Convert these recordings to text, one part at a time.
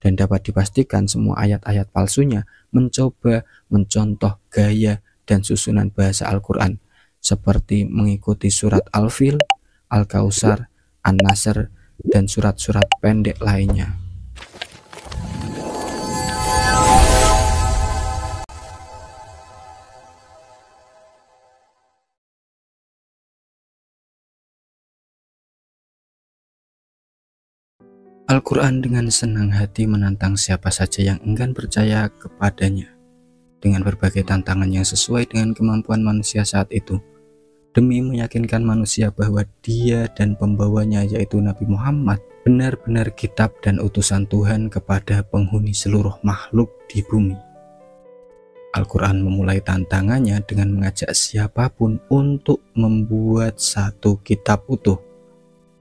dan dapat dipastikan semua ayat-ayat palsunya mencoba mencontoh gaya dan susunan bahasa Al-Quran seperti mengikuti surat Al-Fil, Al-Kautsar, An-Nasr, dan surat-surat pendek lainnya. Al-Quran dengan senang hati menantang siapa saja yang enggan percaya kepadanya dengan berbagai tantangan yang sesuai dengan kemampuan manusia saat itu, demi meyakinkan manusia bahwa dia dan pembawanya yaitu Nabi Muhammad benar-benar kitab dan utusan Tuhan kepada penghuni seluruh makhluk di bumi. Al-Quran memulai tantangannya dengan mengajak siapapun untuk membuat satu kitab utuh.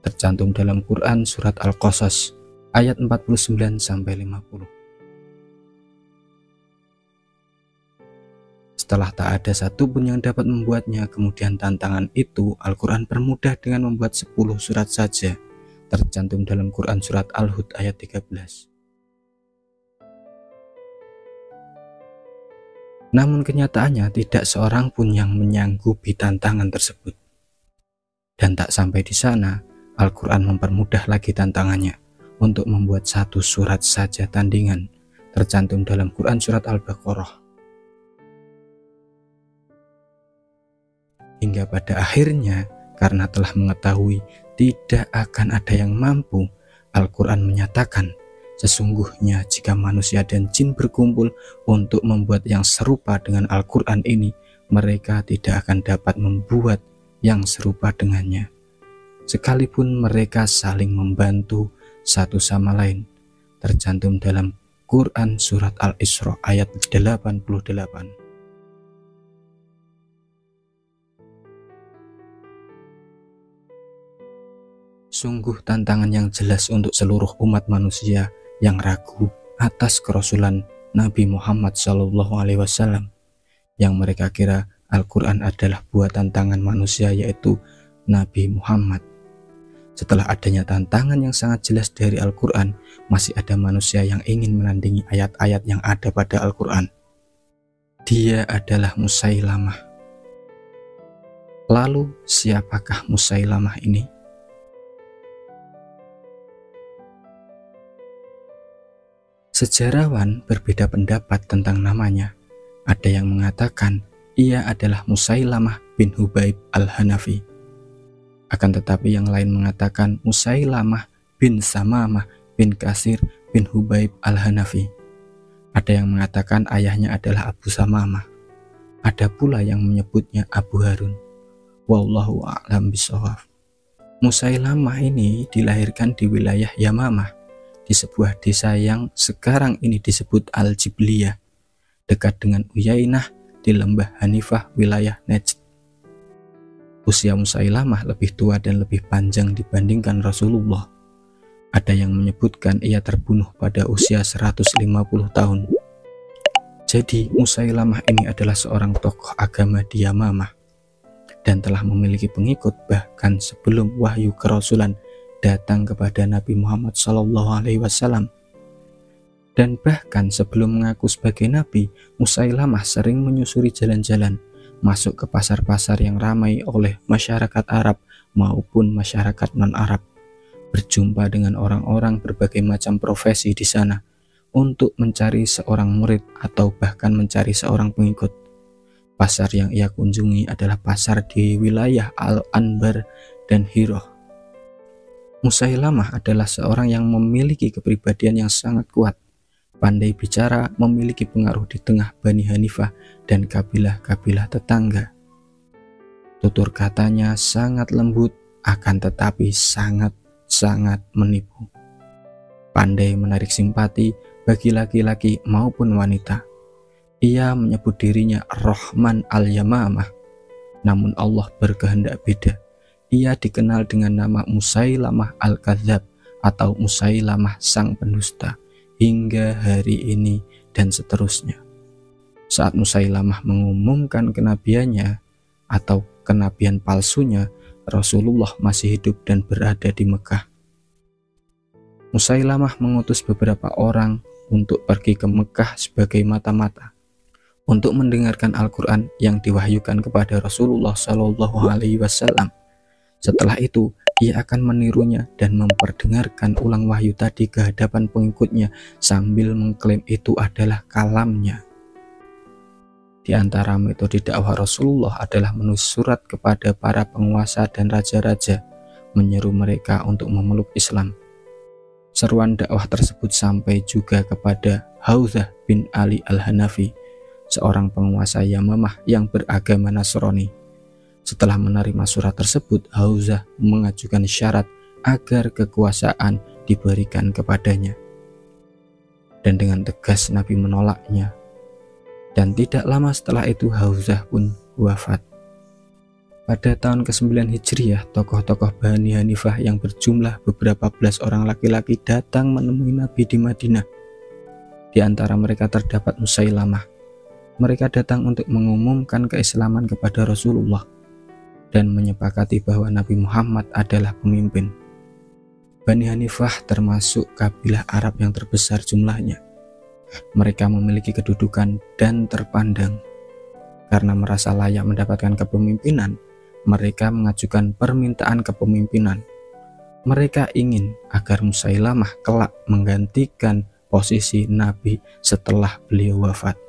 Tercantum dalam Quran surat Al-Qasas ayat 49-50. Setelah tak ada satupun yang dapat membuatnya, kemudian tantangan itu Al-Quran permudah dengan membuat 10 surat saja. Tercantum dalam Quran surat Al-Hud ayat 13. Namun kenyataannya tidak seorang pun yang menyanggupi tantangan tersebut. Dan tak sampai di sana, Al-Quran mempermudah lagi tantangannya untuk membuat 1 surat saja tandingan. Tercantum dalam Quran surat Al-Baqarah. Hingga pada akhirnya, karena telah mengetahui tidak akan ada yang mampu, Al-Quran menyatakan, sesungguhnya jika manusia dan jin berkumpul untuk membuat yang serupa dengan Al-Quran ini, mereka tidak akan dapat membuat yang serupa dengannya, sekalipun mereka saling membantu satu sama lain. Tercantum dalam Quran surat Al-Isra ayat 88. Sungguh tantangan yang jelas untuk seluruh umat manusia yang ragu atas kerasulan Nabi Muhammad SAW, yang mereka kira Al-Quran adalah buatan tangan manusia yaitu Nabi Muhammad. Setelah adanya tantangan yang sangat jelas dari Al-Quran, masih ada manusia yang ingin menandingi ayat-ayat yang ada pada Al-Quran. Dia adalah Musailamah. Lalu siapakah Musailamah ini? Sejarawan berbeda pendapat tentang namanya. Ada yang mengatakan ia adalah Musailamah bin Hubaib al-Hanafi. Akan tetapi yang lain mengatakan Musailamah bin Samamah bin Kasir bin Hubaib al-Hanafi. Ada yang mengatakan ayahnya adalah Abu Samamah. Ada pula yang menyebutnya Abu Harun. Wallahu a'lam bishawab. Musailamah ini dilahirkan di wilayah Yamamah, di sebuah desa yang sekarang ini disebut Al-Jibliyah, dekat dengan Uyainah di lembah Hanifah wilayah Najd. Usia Musailamah lebih tua dan lebih panjang dibandingkan Rasulullah. Ada yang menyebutkan ia terbunuh pada usia 150 tahun. Jadi Musailamah ini adalah seorang tokoh agama di Yamamah dan telah memiliki pengikut bahkan sebelum wahyu kerasulan datang kepada Nabi Muhammad SAW. Dan bahkan sebelum mengaku sebagai Nabi, Musailamah sering menyusuri jalan-jalan, masuk ke pasar-pasar yang ramai oleh masyarakat Arab maupun masyarakat non-Arab, berjumpa dengan orang-orang berbagai macam profesi di sana untuk mencari seorang murid atau bahkan mencari seorang pengikut. Pasar yang ia kunjungi adalah pasar di wilayah Al-Anbar dan Hirah. Musailamah adalah seorang yang memiliki kepribadian yang sangat kuat, pandai bicara, memiliki pengaruh di tengah Bani Hanifah dan kabilah-kabilah tetangga. Tutur katanya sangat lembut, akan tetapi sangat menipu. Pandai menarik simpati bagi laki-laki maupun wanita. Ia menyebut dirinya Rahman al-Yamamah, namun Allah berkehendak beda. Ia dikenal dengan nama Musailamah al-Kadzab atau Musailamah sang pendusta hingga hari ini dan seterusnya. Saat Musailamah mengumumkan kenabiannya atau kenabian palsunya, Rasulullah masih hidup dan berada di Mekah. Musailamah mengutus beberapa orang untuk pergi ke Mekah sebagai mata-mata untuk mendengarkan Al-Quran yang diwahyukan kepada Rasulullah Shallallahu Alaihi Wasallam. Setelah itu, ia akan menirunya dan memperdengarkan ulang wahyu tadi ke hadapan pengikutnya sambil mengklaim itu adalah kalamnya. Di antara metode dakwah Rasulullah adalah menulis surat kepada para penguasa dan raja-raja, menyeru mereka untuk memeluk Islam. Seruan dakwah tersebut sampai juga kepada Haudzah bin Ali Al-Hanafi, seorang penguasa Yamamah yang beragama Nasrani. Setelah menerima surat tersebut, Haudzah mengajukan syarat agar kekuasaan diberikan kepadanya. Dan dengan tegas Nabi menolaknya. Dan tidak lama setelah itu Haudzah pun wafat. Pada tahun ke-9 Hijriah, tokoh-tokoh Bani Hanifah yang berjumlah beberapa belas orang laki-laki datang menemui Nabi di Madinah. Di antara mereka terdapat Musailamah. Mereka datang untuk mengumumkan keislaman kepada Rasulullah dan menyepakati bahwa Nabi Muhammad adalah pemimpin. Bani Hanifah termasuk kabilah Arab yang terbesar jumlahnya. Mereka memiliki kedudukan dan terpandang. Karena merasa layak mendapatkan kepemimpinan, mereka mengajukan permintaan kepemimpinan. Mereka ingin agar Musailamah kelak menggantikan posisi Nabi setelah beliau wafat.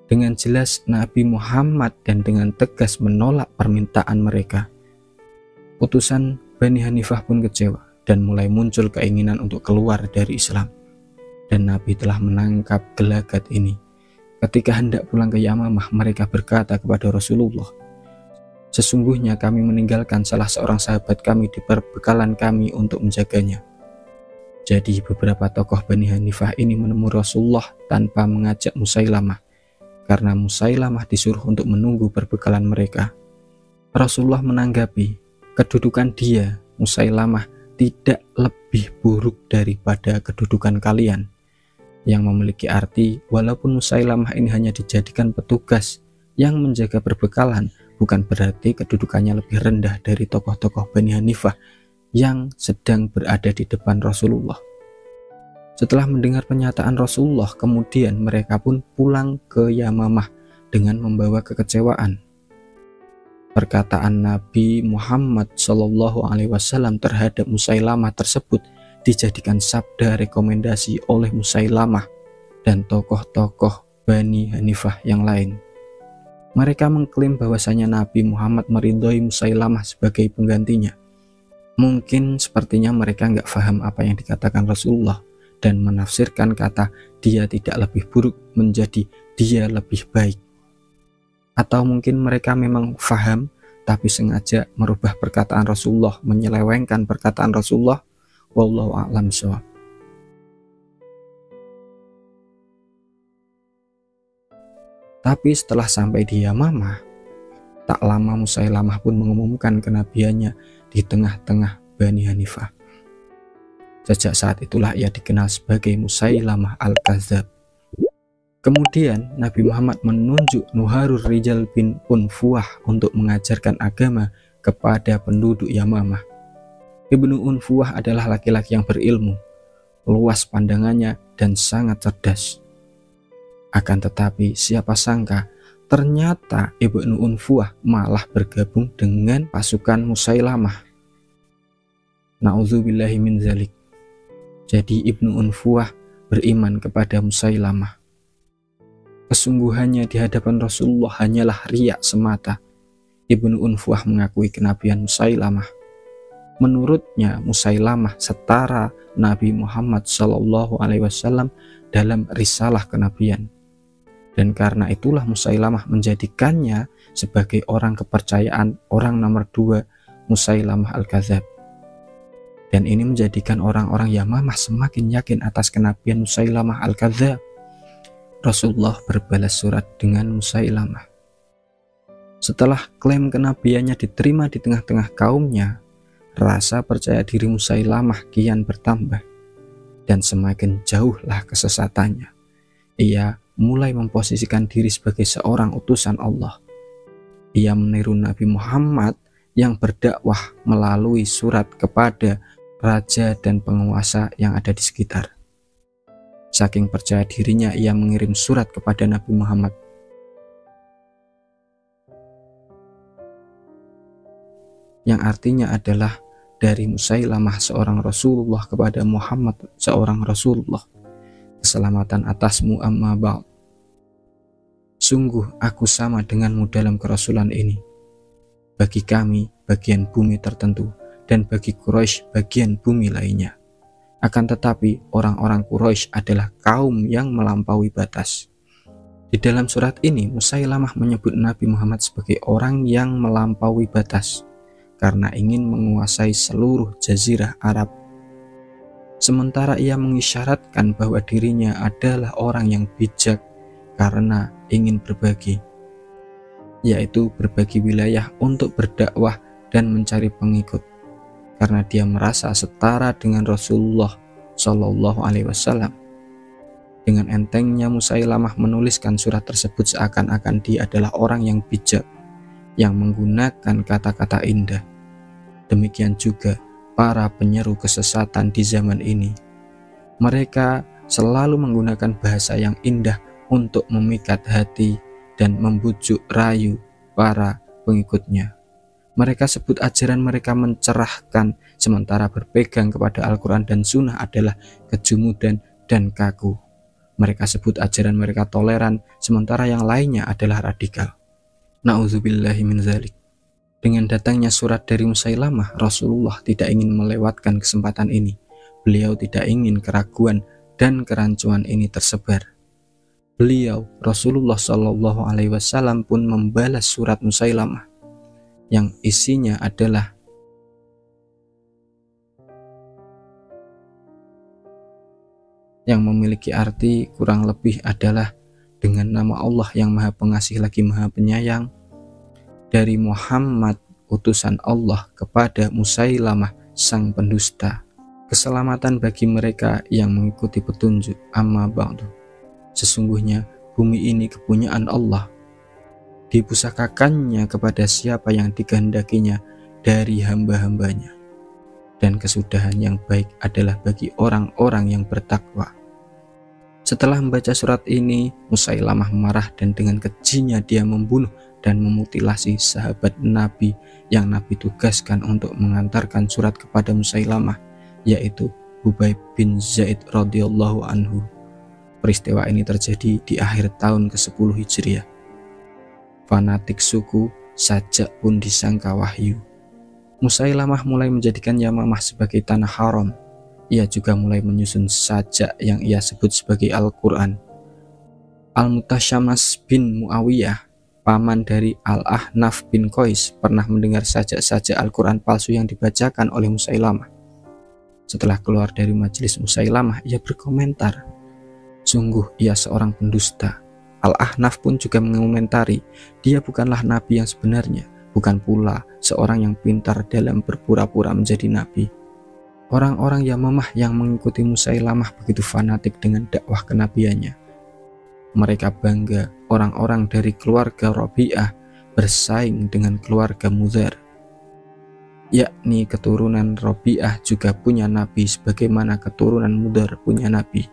Dengan jelas Nabi Muhammad dan dengan tegas menolak permintaan mereka. Utusan Bani Hanifah pun kecewa dan mulai muncul keinginan untuk keluar dari Islam. Dan Nabi telah menangkap gelagat ini. Ketika hendak pulang ke Yamamah, mereka berkata kepada Rasulullah, "Sesungguhnya kami meninggalkan salah seorang sahabat kami di perbekalan kami untuk menjaganya." Jadi beberapa tokoh Bani Hanifah ini menemui Rasulullah tanpa mengajak Musailamah, karena Musailamah disuruh untuk menunggu perbekalan mereka. Rasulullah menanggapi, kedudukan dia, Musailamah, tidak lebih buruk daripada kedudukan kalian. Yang memiliki arti, walaupun Musailamah ini hanya dijadikan petugas yang menjaga perbekalan, bukan berarti kedudukannya lebih rendah dari tokoh-tokoh Bani Hanifah yang sedang berada di depan Rasulullah. Setelah mendengar pernyataan Rasulullah, kemudian mereka pun pulang ke Yamamah dengan membawa kekecewaan. Perkataan Nabi Muhammad SAW terhadap Musailamah tersebut dijadikan sabda rekomendasi oleh Musailamah dan tokoh-tokoh Bani Hanifah yang lain. Mereka mengklaim bahwasanya Nabi Muhammad meridhoi Musailamah sebagai penggantinya. Mungkin sepertinya mereka nggak paham apa yang dikatakan Rasulullah dan menafsirkan kata dia tidak lebih buruk menjadi dia lebih baik. Atau mungkin mereka memang paham tapi sengaja merubah perkataan Rasulullah, menyelewengkan perkataan Rasulullah. Wallahu a'lam bishawab. Tapi setelah sampai di Yamamah, tak lama Musailamah pun mengumumkan kenabiannya di tengah-tengah Bani Hanifah. Sejak saat itulah ia dikenal sebagai Musailamah Al-Kadzab. Kemudian Nabi Muhammad menunjuk Nuharur Rijal bin Unfuah untuk mengajarkan agama kepada penduduk Yamamah. Ibnu Unfuah adalah laki-laki yang berilmu, luas pandangannya dan sangat cerdas. Akan tetapi siapa sangka ternyata Ibnu Unfuah malah bergabung dengan pasukan Musailamah. Na'udzubillahi min dzalik. Jadi Ibnu Unfuah beriman kepada Musailamah. Kesungguhannya di hadapan Rasulullah hanyalah riak semata. Ibnu Unfuah mengakui kenabian Musailamah. Menurutnya Musailamah setara Nabi Muhammad SAW dalam risalah kenabian. Dan karena itulah Musailamah menjadikannya sebagai orang kepercayaan orang nomor 2 Musailamah Al-Kadzab. Dan ini menjadikan orang-orang Yamamah semakin yakin atas kenabian Musailamah Al-Kadzab. Rasulullah berbalas surat dengan Musailamah. Setelah klaim kenabiannya diterima di tengah-tengah kaumnya, rasa percaya diri Musailamah kian bertambah dan semakin jauhlah kesesatannya. Ia mulai memposisikan diri sebagai seorang utusan Allah. Ia meniru Nabi Muhammad yang berdakwah melalui surat kepada raja dan penguasa yang ada di sekitar. Saking percaya dirinya, ia mengirim surat kepada Nabi Muhammad. Yang artinya adalah dari Musailamah seorang Rasulullah kepada Muhammad seorang Rasulullah. Keselamatan atasmu amma ba'd. Sungguh aku sama denganmu dalam kerasulan ini. Bagi kami bagian bumi tertentu, dan bagi Quraisy bagian bumi lainnya. Akan tetapi orang-orang Quraisy adalah kaum yang melampaui batas. Di dalam surat ini Musailamah menyebut Nabi Muhammad sebagai orang yang melampaui batas karena ingin menguasai seluruh jazirah Arab. Sementara ia mengisyaratkan bahwa dirinya adalah orang yang bijak karena ingin berbagi, yaitu berbagi wilayah untuk berdakwah dan mencari pengikut, karena dia merasa setara dengan Rasulullah Shallallahu Alaihi Wasallam. Dengan entengnya Musailamah menuliskan surat tersebut seakan-akan dia adalah orang yang bijak, yang menggunakan kata-kata indah. Demikian juga para penyeru kesesatan di zaman ini. Mereka selalu menggunakan bahasa yang indah untuk memikat hati dan membujuk rayu para pengikutnya. Mereka sebut ajaran mereka mencerahkan, sementara berpegang kepada Al-Quran dan Sunnah adalah kejumudan dan kaku. Mereka sebut ajaran mereka toleran, sementara yang lainnya adalah radikal. Na'udzubillahi min dzalik. Dengan datangnya surat dari Musailamah, Rasulullah tidak ingin melewatkan kesempatan ini. Beliau tidak ingin keraguan dan kerancuan ini tersebar. Beliau, Rasulullah Shallallahu Alaihi Wasallam pun membalas surat Musailamah yang isinya adalah yang memiliki arti kurang lebih adalah dengan nama Allah yang Maha Pengasih lagi Maha Penyayang, dari Muhammad utusan Allah kepada Musailamah sang pendusta. Keselamatan bagi mereka yang mengikuti petunjuk. Amma ba'du. Sesungguhnya bumi ini kepunyaan Allah, dipusakakannya kepada siapa yang dikehendakinya dari hamba-hambanya, dan kesudahan yang baik adalah bagi orang-orang yang bertakwa. Setelah membaca surat ini, Musailamah marah dan dengan kejinya dia membunuh dan memutilasi sahabat Nabi yang Nabi tugaskan untuk mengantarkan surat kepada Musailamah, yaitu Hubayb bin Zaid radhiyallahu anhu. Peristiwa ini terjadi di akhir tahun ke-10 Hijriah. Fanatik suku Sajak pun disangka wahyu. Musailamah mulai menjadikan Yamamah sebagai tanah haram. Ia juga mulai menyusun sajak yang ia sebut sebagai Al-Quran. Al-Mutasyamas bin Muawiyah, paman dari Al-Ahnaf bin Qais, pernah mendengar sajak-sajak Al-Quran palsu yang dibacakan oleh Musailamah. Setelah keluar dari majelis Musailamah, ia berkomentar, sungguh ia seorang pendusta. Al-Ahnaf pun juga mengomentari, dia bukanlah nabi yang sebenarnya, bukan pula seorang yang pintar dalam berpura-pura menjadi nabi. Orang-orang Yamamah yang mengikuti Musailamah begitu fanatik dengan dakwah kenabiannya. Mereka bangga orang-orang dari keluarga Rabi'ah bersaing dengan keluarga Mudhar, yakni keturunan Rabi'ah juga punya nabi sebagaimana keturunan Mudhar punya nabi.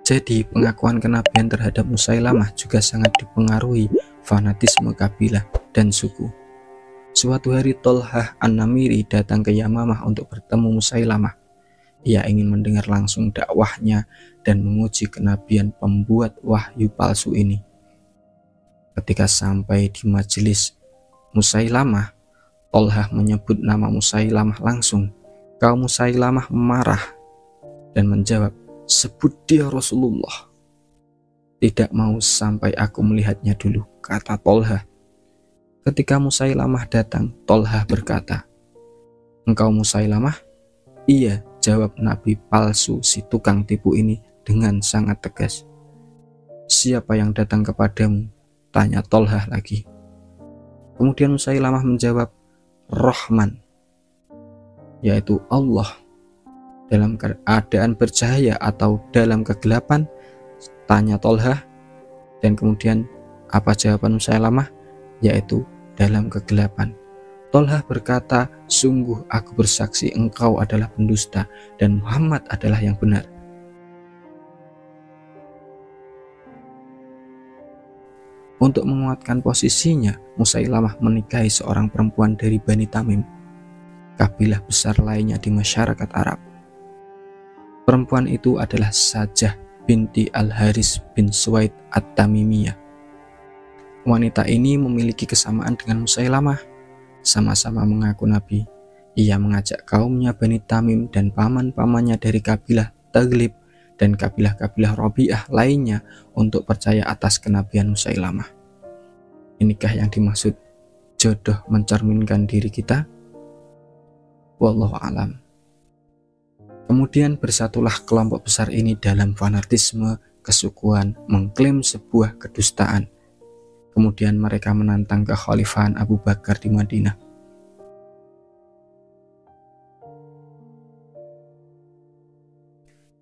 Jadi pengakuan kenabian terhadap Musailamah juga sangat dipengaruhi fanatisme kabilah dan suku. Suatu hari Tolhah An-Namiri datang ke Yamamah untuk bertemu Musailamah. Ia ingin mendengar langsung dakwahnya dan menguji kenabian pembuat wahyu palsu ini. Ketika sampai di majelis Musailamah, Tolhah menyebut nama Musailamah langsung. Kaum Musailamah marah dan menjawab, sebut dia Rasulullah. Tidak mau sampai aku melihatnya dulu, kata Tolhah. Ketika Musailamah datang, Tolhah berkata, engkau Musailamah? Iya, jawab nabi palsu si tukang tipu ini dengan sangat tegas. Siapa yang datang kepadamu? Tanya Tolhah lagi. Kemudian Musailamah menjawab, Rahman, yaitu Allah. Dalam keadaan bercahaya atau dalam kegelapan? Tanya Tolhah. Dan kemudian apa jawaban Musailamah? Yaitu dalam kegelapan. Tolha berkata, sungguh aku bersaksi engkau adalah pendusta dan Muhammad adalah yang benar. Untuk menguatkan posisinya, Musailamah menikahi seorang perempuan dari Bani Tamim, kabilah besar lainnya di masyarakat Arab. Perempuan itu adalah Sajah binti Al-Haris bin Suwaid At-Tamimiyah. Wanita ini memiliki kesamaan dengan Musailamah, sama-sama mengaku nabi. Ia mengajak kaumnya Bani Tamim dan paman-pamannya dari kabilah Taglib dan kabilah-kabilah Rabi'ah lainnya untuk percaya atas kenabian Musailamah. Inikah yang dimaksud jodoh mencerminkan diri kita? Wallahu a'lam. Kemudian bersatulah kelompok besar ini dalam fanatisme kesukuan, mengklaim sebuah kedustaan. Kemudian mereka menantang kekhalifahan Abu Bakar di Madinah.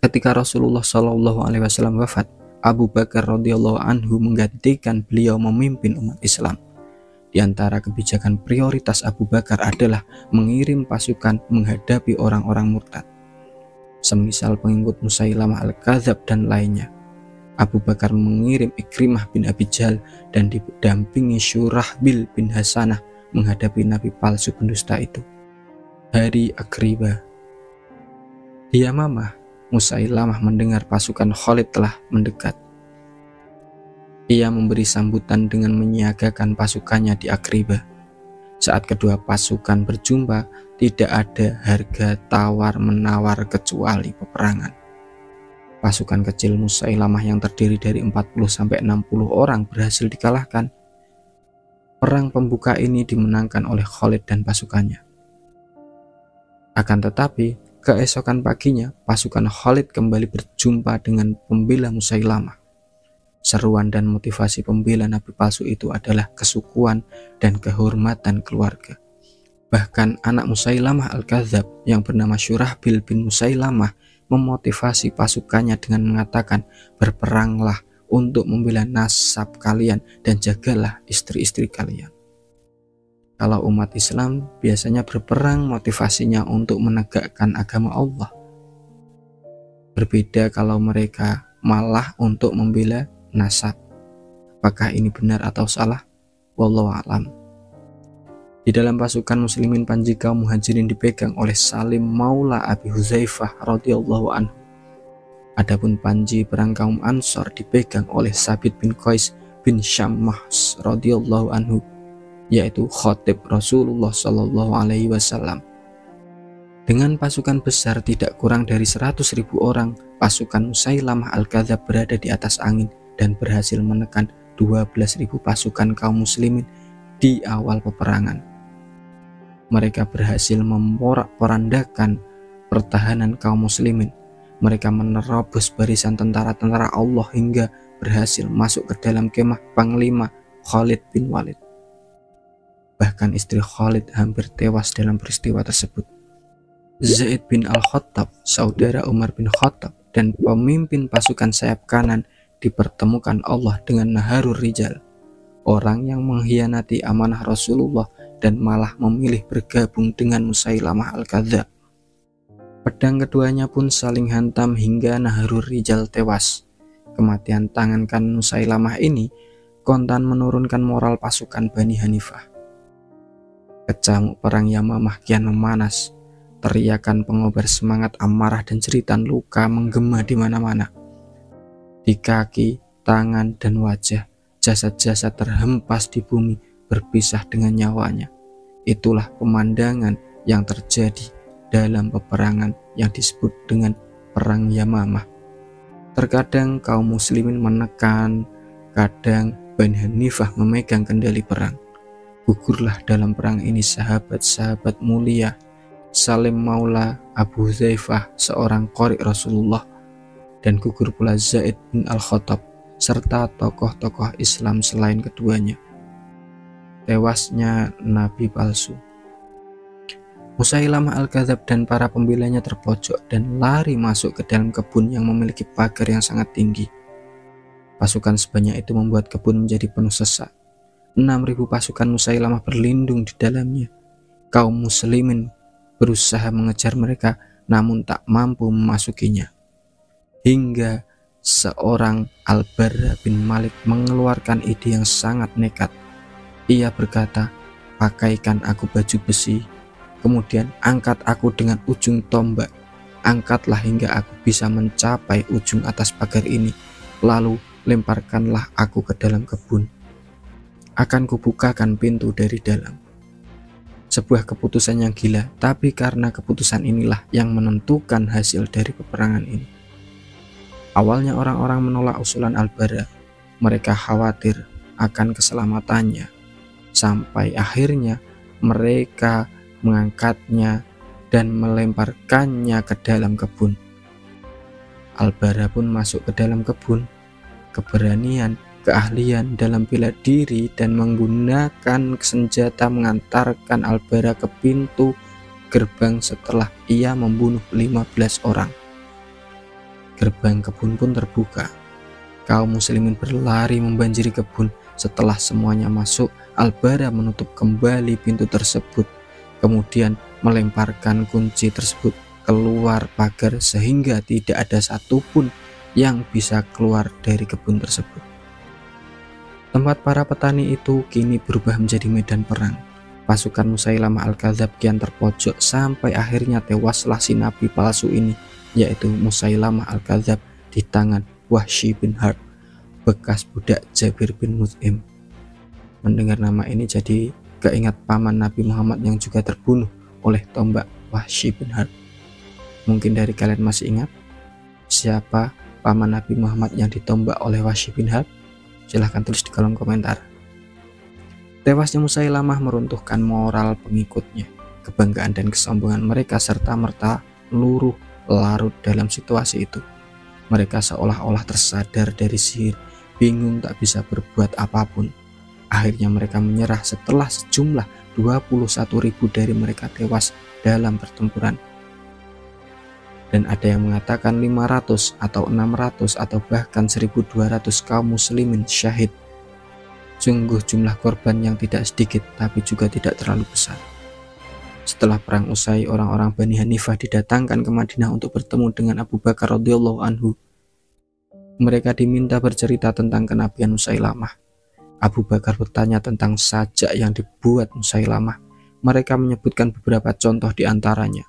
Ketika Rasulullah SAW wafat, Abu Bakar radhiyallahu anhu menggantikan beliau memimpin umat Islam. Di antara kebijakan prioritas Abu Bakar adalah mengirim pasukan menghadapi orang-orang murtad, semisal pengikut Musailamah Al-Kadzab dan lainnya. Abu Bakar mengirim Ikrimah bin Abi Jahal dan didampingi Syurahbil bin Hasanah menghadapi nabi palsu pendusta itu. Hari Akribah. Di Yamamah, Musailamah mendengar pasukan Khalid telah mendekat. Ia memberi sambutan dengan menyiagakan pasukannya di Akribah. Saat kedua pasukan berjumpa, tidak ada harga tawar-menawar kecuali peperangan. Pasukan kecil Musailamah yang terdiri dari 40-60 orang berhasil dikalahkan. Perang pembuka ini dimenangkan oleh Khalid dan pasukannya. Akan tetapi, keesokan paginya pasukan Khalid kembali berjumpa dengan pembela Musailamah. Seruan dan motivasi pembela nabi palsu itu adalah kesukuan dan kehormatan keluarga. Bahkan anak Musailamah Al-Kadzab yang bernama Syurahbil bin Musailamah memotivasi pasukannya dengan mengatakan, berperanglah untuk membela nasab kalian dan jagalah istri-istri kalian. Kalau umat Islam biasanya berperang motivasinya untuk menegakkan agama Allah. Berbeda kalau mereka malah untuk membela nasab. Apakah ini benar atau salah? Wallahu a'lam. Di dalam pasukan muslimin panji kaum muhajirin dipegang oleh Salim Maula Abi Huzaifah radhiyallahu anhu. Adapun panji perang kaum Ansor dipegang oleh Sabit bin Qais bin Syammahs radhiyallahu anhu, yaitu khatib Rasulullah sallallahu alaihi wasallam. Dengan pasukan besar tidak kurang dari 100.000 orang, pasukan Musailamah Al-Kadzab berada di atas angin dan berhasil menekan 12.000 pasukan kaum muslimin di awal peperangan. Mereka berhasil memporak-porandakan pertahanan kaum muslimin. Mereka menerobos barisan tentara-tentara Allah hingga berhasil masuk ke dalam kemah Panglima Khalid bin Walid. Bahkan istri Khalid hampir tewas dalam peristiwa tersebut. Zaid bin Al-Khattab, saudara Umar bin Khattab dan pemimpin pasukan sayap kanan, dipertemukan Allah dengan Naharur Rijal, orang yang mengkhianati amanah Rasulullah dan malah memilih bergabung dengan Musailamah Al-Kadzab. Pedang keduanya pun saling hantam hingga Naharur Rijal tewas. Kematian tangan kanan Musailamah ini kontan menurunkan moral pasukan Bani Hanifah. Kecamuk perang Yamamah kian memanas. Teriakan pengobar semangat amarah dan jeritan luka menggema di mana-mana. Di kaki, tangan, dan wajah, jasad-jasad terhempas di bumi berpisah dengan nyawanya. Itulah pemandangan yang terjadi dalam peperangan yang disebut dengan Perang Yamamah. Terkadang kaum muslimin menekan, kadang Bani Hanifah memegang kendali perang. Gugurlah dalam perang ini sahabat-sahabat mulia, Salim Maula Abu Huzaifah, seorang qori Rasulullah, dan gugur pula Zaid bin Al-Khattab, serta tokoh-tokoh Islam selain keduanya. Tewasnya nabi palsu. Musailamah Al-Kadzab dan para pembelanya terpojok dan lari masuk ke dalam kebun yang memiliki pagar yang sangat tinggi. Pasukan sebanyak itu membuat kebun menjadi penuh sesak. 6.000 pasukan Musailamah berlindung di dalamnya. Kaum muslimin berusaha mengejar mereka namun tak mampu memasukinya. Hingga seorang Al-Barra bin Malik mengeluarkan ide yang sangat nekat. Ia berkata, "Pakaikan aku baju besi, kemudian angkat aku dengan ujung tombak. Angkatlah hingga aku bisa mencapai ujung atas pagar ini, lalu lemparkanlah aku ke dalam kebun. Akan kubukakan pintu dari dalam." Sebuah keputusan yang gila, tapi karena keputusan inilah yang menentukan hasil dari peperangan ini. Awalnya orang-orang menolak usulan Al-Barra. Mereka khawatir akan keselamatannya. Sampai akhirnya mereka mengangkatnya dan melemparkannya ke dalam kebun. Al-Barra pun masuk ke dalam kebun. Keberanian, keahlian dalam bela diri dan menggunakan senjata mengantarkan Al-Barra ke pintu gerbang setelah ia membunuh 15 orang. Gerbang kebun pun terbuka. Kaum muslimin berlari membanjiri kebun. Setelah semuanya masuk, Al-Barra menutup kembali pintu tersebut, kemudian melemparkan kunci tersebut keluar pagar sehingga tidak ada satupun yang bisa keluar dari kebun tersebut. Tempat para petani itu kini berubah menjadi medan perang. Pasukan Musailamah Al-Kadzab kian terpojok sampai akhirnya tewaslah si nabi palsu ini, yaitu Musailamah Al-Kadzab di tangan Wahsy bin Harb, bekas budak Jabir bin Mut'im. Mendengar nama ini jadi keingat paman Nabi Muhammad yang juga terbunuh oleh tombak Wahsy bin Harb. Mungkin dari kalian masih ingat siapa paman Nabi Muhammad yang ditombak oleh Wahsy bin Harb? Silahkan tulis di kolom komentar. Tewasnya Musailamah meruntuhkan moral pengikutnya. Kebanggaan dan kesombongan mereka serta-merta luruh larut dalam situasi itu. Mereka seolah-olah tersadar dari sihir, bingung tak bisa berbuat apapun. Akhirnya mereka menyerah setelah sejumlah 21.000 dari mereka tewas dalam pertempuran. Dan ada yang mengatakan 500 atau 600 atau bahkan 1.200 kaum muslimin syahid. Sungguh jumlah korban yang tidak sedikit tapi juga tidak terlalu besar. Setelah perang usai, orang-orang Bani Hanifah didatangkan ke Madinah untuk bertemu dengan Abu Bakar radhiyallahu anhu. Mereka diminta bercerita tentang kenabian Musailamah. Abu Bakar bertanya tentang sajak yang dibuat Musailamah. Mereka menyebutkan beberapa contoh di antaranya.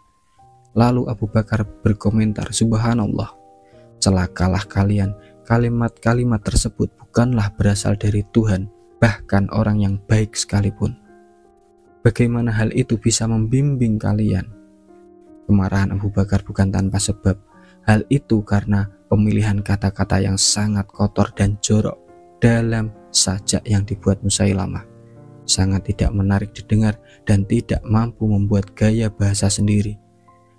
Lalu Abu Bakar berkomentar, "Subhanallah, celakalah kalian, kalimat-kalimat tersebut bukanlah berasal dari Tuhan, bahkan orang yang baik sekalipun. Bagaimana hal itu bisa membimbing kalian?" Kemarahan Abu Bakar bukan tanpa sebab. Hal itu karena pemilihan kata-kata yang sangat kotor dan jorok dalam sajak yang dibuat Musailamah. Sangat tidak menarik didengar dan tidak mampu membuat gaya bahasa sendiri.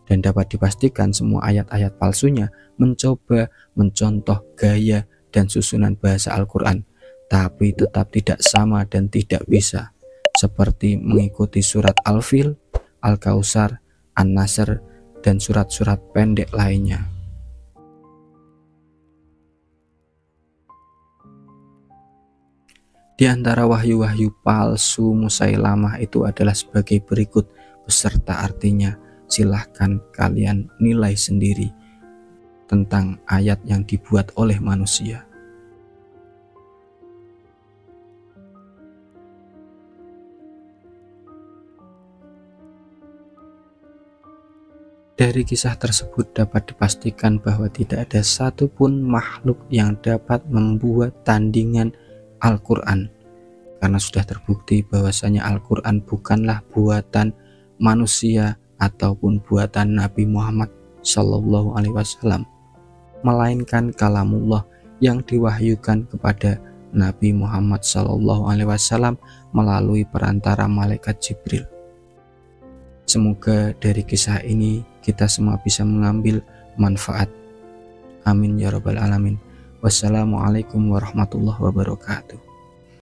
Dan dapat dipastikan semua ayat-ayat palsunya mencoba mencontoh gaya dan susunan bahasa Al-Quran, tapi tetap tidak sama dan tidak bisa. Seperti mengikuti surat Al-Fil, Al-Kautsar, An-Nasr, dan surat-surat pendek lainnya. Di antara wahyu-wahyu palsu Musailamah itu adalah sebagai berikut beserta artinya. Silahkan kalian nilai sendiri tentang ayat yang dibuat oleh manusia. Dari kisah tersebut dapat dipastikan bahwa tidak ada satupun makhluk yang dapat membuat tandingan Al-Quran, karena sudah terbukti bahwasanya Al-Quran bukanlah buatan manusia ataupun buatan Nabi Muhammad Shallallahu Alaihi Wasallam, melainkan kalamullah yang diwahyukan kepada Nabi Muhammad Shallallahu Alaihi Wasallam melalui perantara malaikat Jibril. Semoga dari kisah ini kita semua bisa mengambil manfaat. Amin ya rabbal alamin. Wassalamualaikum warahmatullahi wabarakatuh.